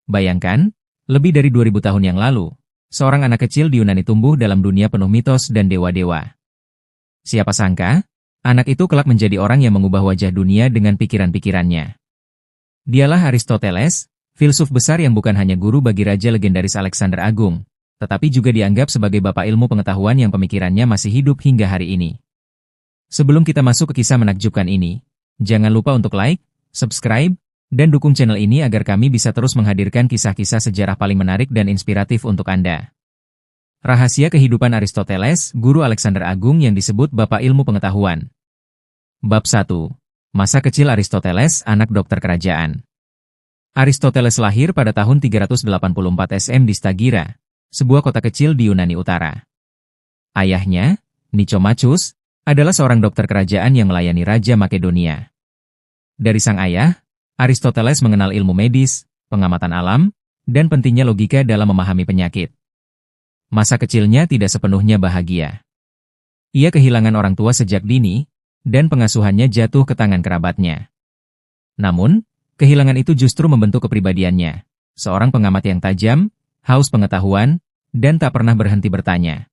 Bayangkan, lebih dari 2000 tahun yang lalu, seorang anak kecil di Yunani tumbuh dalam dunia penuh mitos dan dewa-dewa. Siapa sangka, anak itu kelak menjadi orang yang mengubah wajah dunia dengan pikiran-pikirannya. Dialah Aristoteles, filsuf besar yang bukan hanya guru bagi raja legendaris Alexander Agung, tetapi juga dianggap sebagai bapak ilmu pengetahuan yang pemikirannya masih hidup hingga hari ini. Sebelum kita masuk ke kisah menakjubkan ini, jangan lupa untuk like, subscribe, dan dukung channel ini agar kami bisa terus menghadirkan kisah-kisah sejarah paling menarik dan inspiratif untuk Anda. Rahasia kehidupan Aristoteles, guru Alexander Agung yang disebut Bapak Ilmu Pengetahuan. Bab 1. Masa kecil Aristoteles, anak dokter kerajaan. Aristoteles lahir pada tahun 384 SM di Stagira, sebuah kota kecil di Yunani Utara. Ayahnya, Nicomachus, adalah seorang dokter kerajaan yang melayani Raja Makedonia. Dari sang ayah, Aristoteles mengenal ilmu medis, pengamatan alam, dan pentingnya logika dalam memahami penyakit. Masa kecilnya tidak sepenuhnya bahagia. Ia kehilangan orang tua sejak dini, dan pengasuhannya jatuh ke tangan kerabatnya. Namun, kehilangan itu justru membentuk kepribadiannya, seorang pengamat yang tajam, haus pengetahuan, dan tak pernah berhenti bertanya.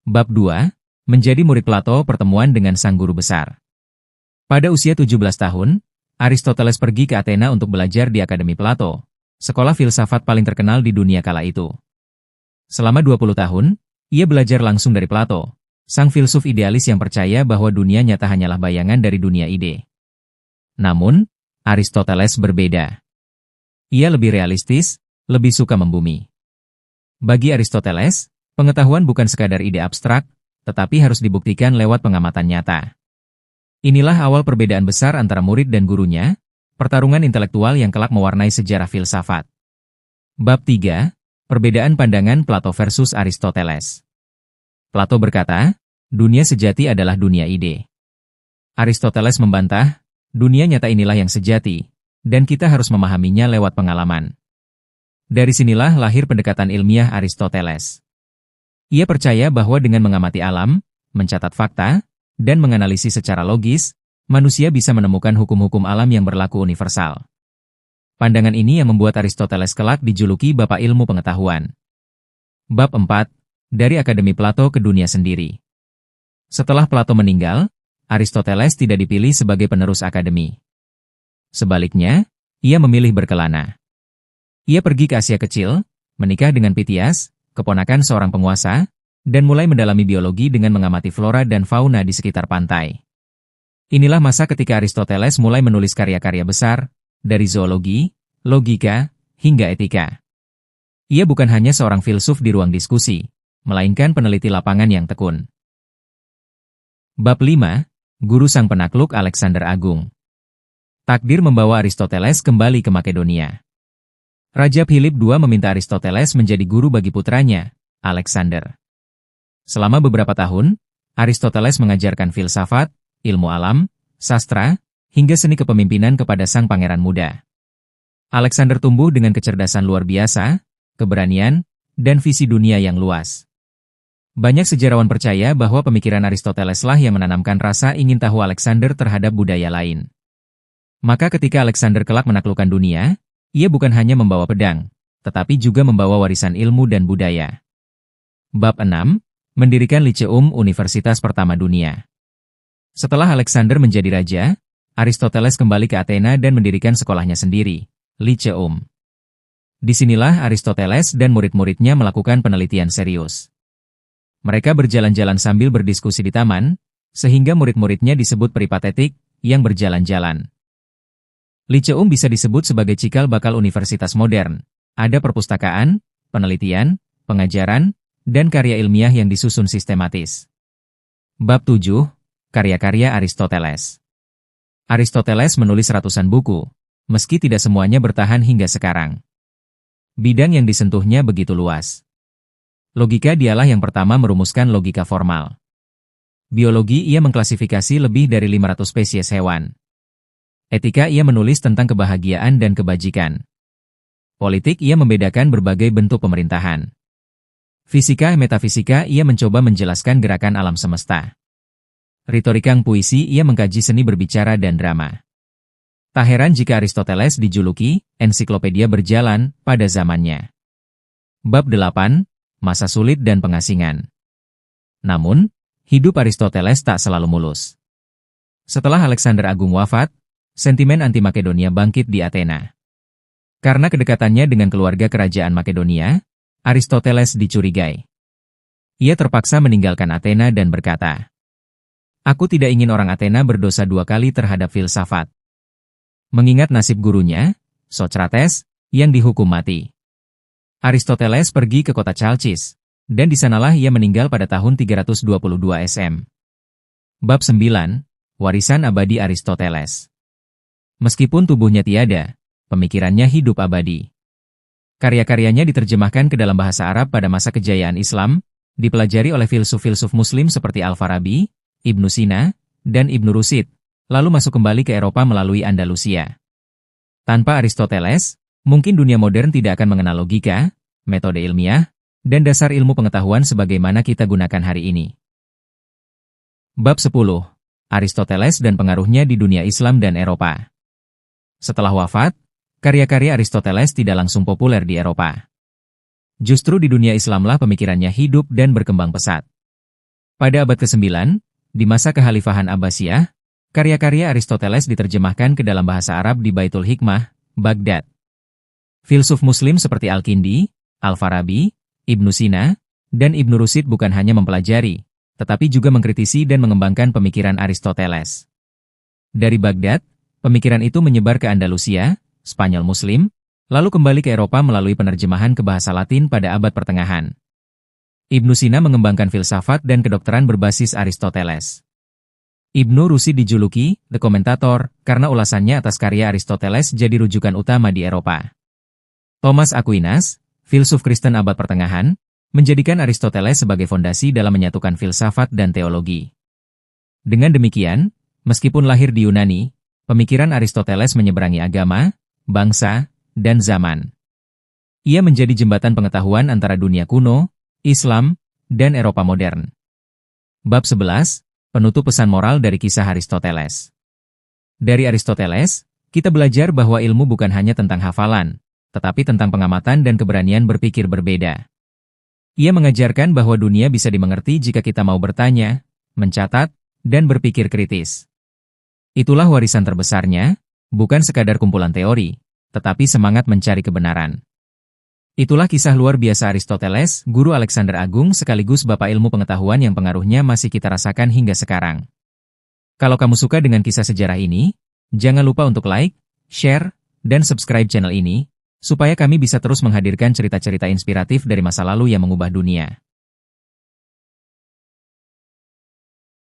Bab 2. Menjadi murid Plato, pertemuan dengan sang guru besar. Pada usia 17 tahun, Aristoteles pergi ke Athena untuk belajar di Akademi Plato, sekolah filsafat paling terkenal di dunia kala itu. Selama 20 tahun, ia belajar langsung dari Plato, sang filsuf idealis yang percaya bahwa dunia nyata hanyalah bayangan dari dunia ide. Namun, Aristoteles berbeda. Ia lebih realistis, lebih suka membumi. Bagi Aristoteles, pengetahuan bukan sekadar ide abstrak, tetapi harus dibuktikan lewat pengamatan nyata. Inilah awal perbedaan besar antara murid dan gurunya, pertarungan intelektual yang kelak mewarnai sejarah filsafat. Bab 3. Perbedaan pandangan Plato versus Aristoteles. Plato berkata, dunia sejati adalah dunia ide. Aristoteles membantah, dunia nyata inilah yang sejati, dan kita harus memahaminya lewat pengalaman. Dari sinilah lahir pendekatan ilmiah Aristoteles. Ia percaya bahwa dengan mengamati alam, mencatat fakta, dan menganalisis secara logis, manusia bisa menemukan hukum-hukum alam yang berlaku universal. Pandangan ini yang membuat Aristoteles kelak dijuluki Bapak Ilmu Pengetahuan. Bab 4. Dari Akademi Plato ke dunia sendiri. Setelah Plato meninggal, Aristoteles tidak dipilih sebagai penerus akademi. Sebaliknya, ia memilih berkelana. Ia pergi ke Asia Kecil, menikah dengan Pitias, keponakan seorang penguasa, dan mulai mendalami biologi dengan mengamati flora dan fauna di sekitar pantai. Inilah masa ketika Aristoteles mulai menulis karya-karya besar, dari zoologi, logika, hingga etika. Ia bukan hanya seorang filsuf di ruang diskusi, melainkan peneliti lapangan yang tekun. Bab 5. Guru sang penakluk Alexander Agung. Takdir membawa Aristoteles kembali ke Makedonia. Raja Philip II meminta Aristoteles menjadi guru bagi putranya, Alexander. Selama beberapa tahun, Aristoteles mengajarkan filsafat, ilmu alam, sastra, hingga seni kepemimpinan kepada sang pangeran muda. Alexander tumbuh dengan kecerdasan luar biasa, keberanian, dan visi dunia yang luas. Banyak sejarawan percaya bahwa pemikiran Aristoteles lah yang menanamkan rasa ingin tahu Alexander terhadap budaya lain. Maka ketika Alexander kelak menaklukkan dunia, ia bukan hanya membawa pedang, tetapi juga membawa warisan ilmu dan budaya. Bab 6. Mendirikan Lyceum, universitas pertama dunia. Setelah Alexander menjadi raja, Aristoteles kembali ke Athena dan mendirikan sekolahnya sendiri, Lyceum. Disinilah Aristoteles dan murid-muridnya melakukan penelitian serius. Mereka berjalan-jalan sambil berdiskusi di taman, sehingga murid-muridnya disebut peripatetik, yang berjalan-jalan. Lyceum bisa disebut sebagai cikal bakal universitas modern. Ada perpustakaan, penelitian, pengajaran, dan karya ilmiah yang disusun sistematis. Bab 7. Karya-karya Aristoteles. Aristoteles menulis ratusan buku, meski tidak semuanya bertahan hingga sekarang. Bidang yang disentuhnya begitu luas. Logika dialah yang pertama merumuskan logika formal. Biologi ia mengklasifikasi lebih dari 500 spesies hewan. Etika ia menulis tentang kebahagiaan dan kebajikan. Politik ia membedakan berbagai bentuk pemerintahan. Fisika metafisika ia mencoba menjelaskan gerakan alam semesta. Retorikang puisi ia mengkaji seni berbicara dan drama. Tak heran jika Aristoteles dijuluki ensiklopedia berjalan pada zamannya. Bab 8. Masa sulit dan pengasingan. Namun, hidup Aristoteles tak selalu mulus. Setelah Alexander Agung wafat, sentimen anti-Makedonia bangkit di Athena. Karena kedekatannya dengan keluarga kerajaan Makedonia, Aristoteles dicurigai. Ia terpaksa meninggalkan Athena dan berkata, "Aku tidak ingin orang Athena berdosa dua kali terhadap filsafat." Mengingat nasib gurunya, Socrates, yang dihukum mati. Aristoteles pergi ke kota Chalcis, dan di sanalah ia meninggal pada tahun 322 SM. Bab 9. Warisan abadi Aristoteles. Meskipun tubuhnya tiada, pemikirannya hidup abadi. Karya-karyanya diterjemahkan ke dalam bahasa Arab pada masa kejayaan Islam, dipelajari oleh filsuf-filsuf Muslim seperti Al-Farabi, Ibnu Sina, dan Ibnu Rushd, lalu masuk kembali ke Eropa melalui Andalusia. Tanpa Aristoteles, mungkin dunia modern tidak akan mengenal logika, metode ilmiah, dan dasar ilmu pengetahuan sebagaimana kita gunakan hari ini. Bab 10. Aristoteles dan pengaruhnya di dunia Islam dan Eropa. Setelah wafat, karya-karya Aristoteles tidak langsung populer di Eropa. Justru di dunia Islamlah pemikirannya hidup dan berkembang pesat. Pada abad ke-9, di masa kekhalifahan Abbasiyah, karya-karya Aristoteles diterjemahkan ke dalam bahasa Arab di Baitul Hikmah, Baghdad. Filsuf Muslim seperti Al-Kindi, Al-Farabi, Ibnu Sina, dan Ibnu Rushd bukan hanya mempelajari, tetapi juga mengkritisi dan mengembangkan pemikiran Aristoteles. Dari Baghdad, pemikiran itu menyebar ke Andalusia, Spanyol Muslim, lalu kembali ke Eropa melalui penerjemahan ke bahasa Latin pada abad pertengahan. Ibnu Sina mengembangkan filsafat dan kedokteran berbasis Aristoteles. Ibnu Rushd dijuluki The Commentator karena ulasannya atas karya Aristoteles jadi rujukan utama di Eropa. Thomas Aquinas, filsuf Kristen abad pertengahan, menjadikan Aristoteles sebagai fondasi dalam menyatukan filsafat dan teologi. Dengan demikian, meskipun lahir di Yunani, pemikiran Aristoteles menyeberangi agama, bangsa, dan zaman. Ia menjadi jembatan pengetahuan antara dunia kuno, Islam, dan Eropa modern. Bab 11. Penutup pesan moral dari kisah Aristoteles. Dari Aristoteles, kita belajar bahwa ilmu bukan hanya tentang hafalan, tetapi tentang pengamatan dan keberanian berpikir berbeda. Ia mengajarkan bahwa dunia bisa dimengerti jika kita mau bertanya, mencatat, dan berpikir kritis. Itulah warisan terbesarnya, bukan sekadar kumpulan teori, tetapi semangat mencari kebenaran. Itulah kisah luar biasa Aristoteles, guru Alexander Agung sekaligus bapak ilmu pengetahuan yang pengaruhnya masih kita rasakan hingga sekarang. Kalau kamu suka dengan kisah sejarah ini, jangan lupa untuk like, share, dan subscribe channel ini, supaya kami bisa terus menghadirkan cerita-cerita inspiratif dari masa lalu yang mengubah dunia.